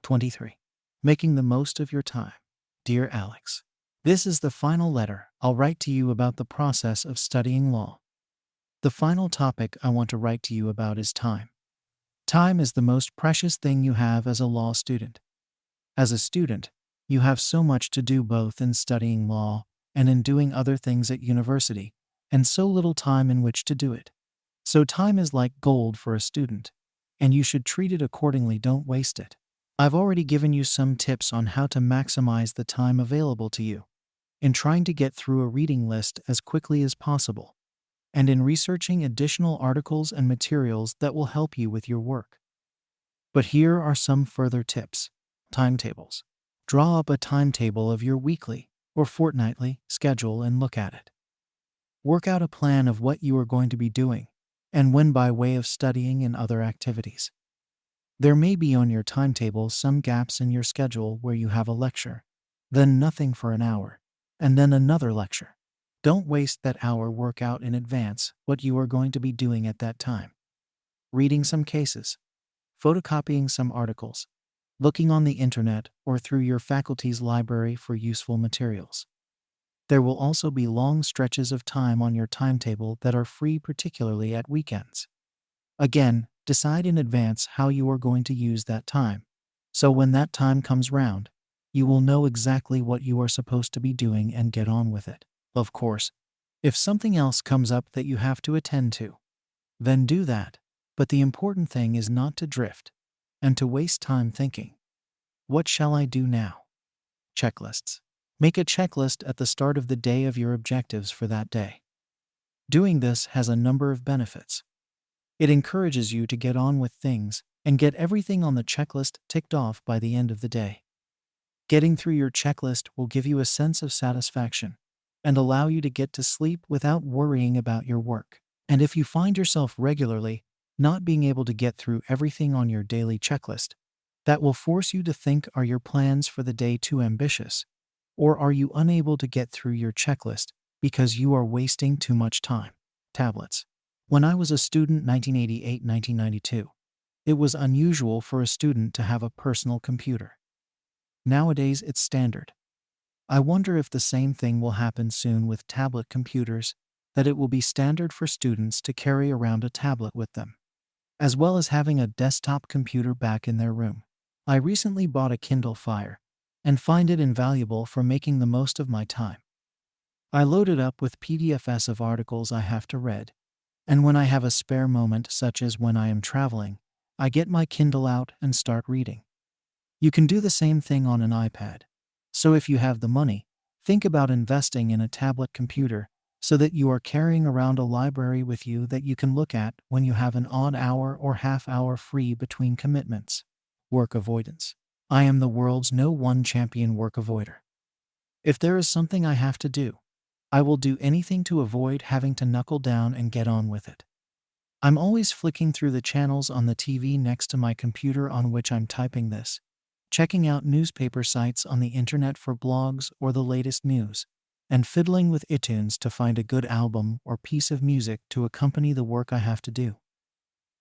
23. Making the most of your time. Dear Alex, this is the final letter I'll write to you about the process of studying law. The final topic I want to write to you about is time. Time is the most precious thing you have as a law student. As a student, you have so much to do both in studying law and in doing other things at university, and so little time in which to do it. So time is like gold for a student, and you should treat it accordingly. Don't waste it. I've already given you some tips on how to maximize the time available to you in trying to get through a reading list as quickly as possible, and in researching additional articles and materials that will help you with your work. But here are some further tips. Timetables. Draw up a timetable of your weekly or fortnightly schedule and look at it. Work out a plan of what you are going to be doing and when by way of studying and other activities. There may be on your timetable some gaps in your schedule where you have a lecture, then nothing for an hour, and then another lecture. Don't waste that hour. Work out in advance what you are going to be doing at that time. Reading some cases, photocopying some articles, looking on the internet or through your faculty's library for useful materials. There will also be long stretches of time on your timetable that are free, particularly at weekends. Again, decide in advance how you are going to use that time, so when that time comes round, you will know exactly what you are supposed to be doing and get on with it. Of course, if something else comes up that you have to attend to, then do that, but the important thing is not to drift and to waste time thinking, what shall I do now? Checklists. Make a checklist at the start of the day of your objectives for that day. Doing this has a number of benefits. It encourages you to get on with things and get everything on the checklist ticked off by the end of the day. Getting through your checklist will give you a sense of satisfaction and allow you to get to sleep without worrying about your work. And if you find yourself regularly not being able to get through everything on your daily checklist, that will force you to think, are your plans for the day too ambitious? Or are you unable to get through your checklist because you are wasting too much time? Tablets. When I was a student 1988-1992, it was unusual for a student to have a personal computer. Nowadays it's standard. I wonder if the same thing will happen soon with tablet computers, that it will be standard for students to carry around a tablet with them, as well as having a desktop computer back in their room. I recently bought a Kindle Fire and find it invaluable for making the most of my time. I load it up with PDFs of articles I have to read, and when I have a spare moment, such as when I am traveling, I get my Kindle out and start reading. You can do the same thing on an iPad. So if you have the money, think about investing in a tablet computer so that you are carrying around a library with you that you can look at when you have an odd hour or half hour free between commitments. Work avoidance. I am the world's #1 champion work avoider. If there is something I have to do, I will do anything to avoid having to knuckle down and get on with it. I'm always flicking through the channels on the TV next to my computer on which I'm typing this, checking out newspaper sites on the internet for blogs or the latest news, and fiddling with iTunes to find a good album or piece of music to accompany the work I have to do.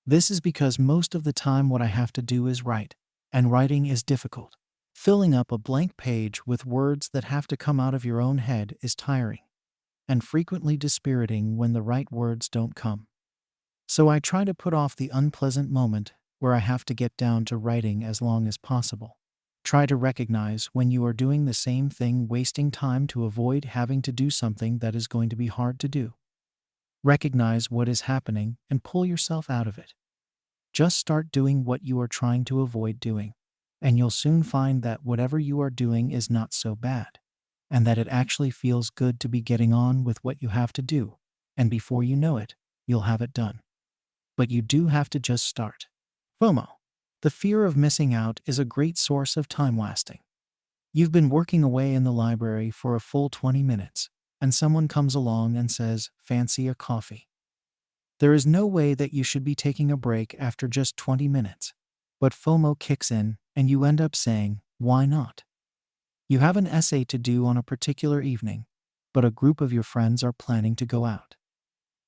This is because most of the time what I have to do is write, and writing is difficult. Filling up a blank page with words that have to come out of your own head is tiring, and frequently dispiriting when the right words don't come. So I try to put off the unpleasant moment where I have to get down to writing as long as possible. Try to recognize when you are doing the same thing, wasting time to avoid having to do something that is going to be hard to do. Recognize what is happening and pull yourself out of it. Just start doing what you are trying to avoid doing, and you'll soon find that whatever you are doing is not so bad, and that it actually feels good to be getting on with what you have to do, and before you know it, you'll have it done. But you do have to just start. FOMO. The fear of missing out is a great source of time wasting. You've been working away in the library for a full 20 minutes, and someone comes along and says, "Fancy a coffee?" There is no way that you should be taking a break after just 20 minutes, but FOMO kicks in and you end up saying, "Why not?" You have an essay to do on a particular evening, but a group of your friends are planning to go out.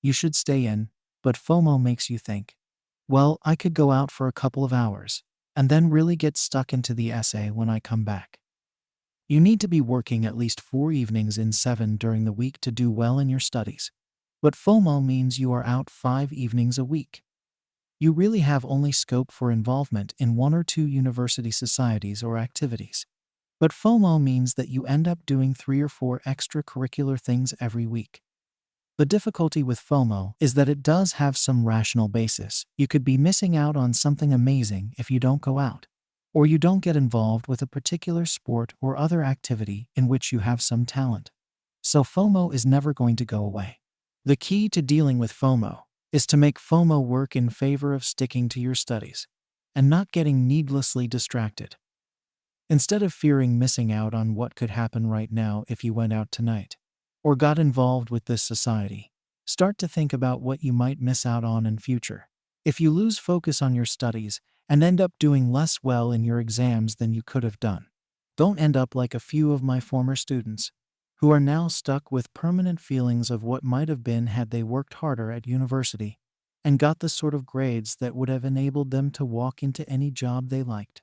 You should stay in, but FOMO makes you think, well, I could go out for a couple of hours, and then really get stuck into the essay when I come back. You need to be working at least 4 evenings in 7 during the week to do well in your studies. But FOMO means you are out 5 evenings a week. You really have only scope for involvement in 1 or 2 university societies or activities. But FOMO means that you end up doing 3 or 4 extracurricular things every week. The difficulty with FOMO is that it does have some rational basis. You could be missing out on something amazing if you don't go out, or you don't get involved with a particular sport or other activity in which you have some talent. So FOMO is never going to go away. The key to dealing with FOMO is to make FOMO work in favor of sticking to your studies and not getting needlessly distracted. Instead of fearing missing out on what could happen right now if you went out tonight, or got involved with this society, start to think about what you might miss out on in future. If you lose focus on your studies and end up doing less well in your exams than you could have done, don't end up like a few of my former students, who are now stuck with permanent feelings of what might have been had they worked harder at university and got the sort of grades that would have enabled them to walk into any job they liked.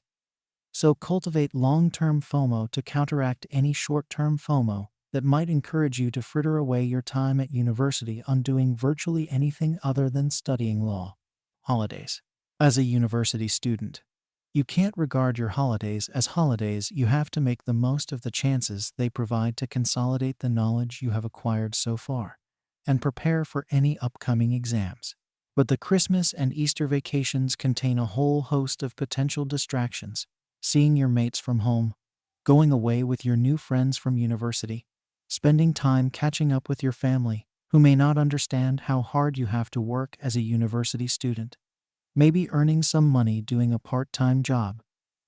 So cultivate long-term FOMO to counteract any short-term FOMO that might encourage you to fritter away your time at university on doing virtually anything other than studying law. Holidays. As a university student, you can't regard your holidays as holidays. You have to make the most of the chances they provide to consolidate the knowledge you have acquired so far and prepare for any upcoming exams. But the Christmas and Easter vacations contain a whole host of potential distractions. Seeing your mates from home, going away with your new friends from university, spending time catching up with your family, who may not understand how hard you have to work as a university student, maybe earning some money doing a part-time job,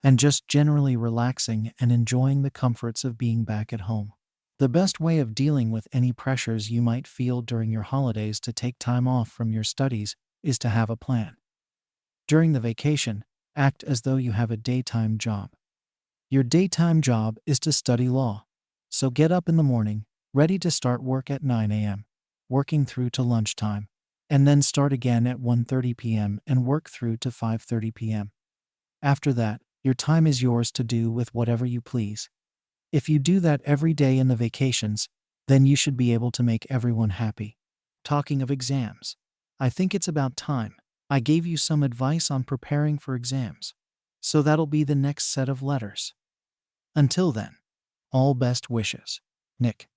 and just generally relaxing and enjoying the comforts of being back at home. The best way of dealing with any pressures you might feel during your holidays to take time off from your studies is to have a plan. During the vacation, act as though you have a daytime job. Your daytime job is to study law. So get up in the morning, ready to start work at 9 a.m., working through to lunchtime, and then start again at 1:30 p.m. and work through to 5:30 p.m. After that, your time is yours to do with whatever you please. If you do that every day in the vacations, then you should be able to make everyone happy. Talking of exams, I think it's about time I gave you some advice on preparing for exams. So that'll be the next set of letters. Until then, all best wishes, Nick.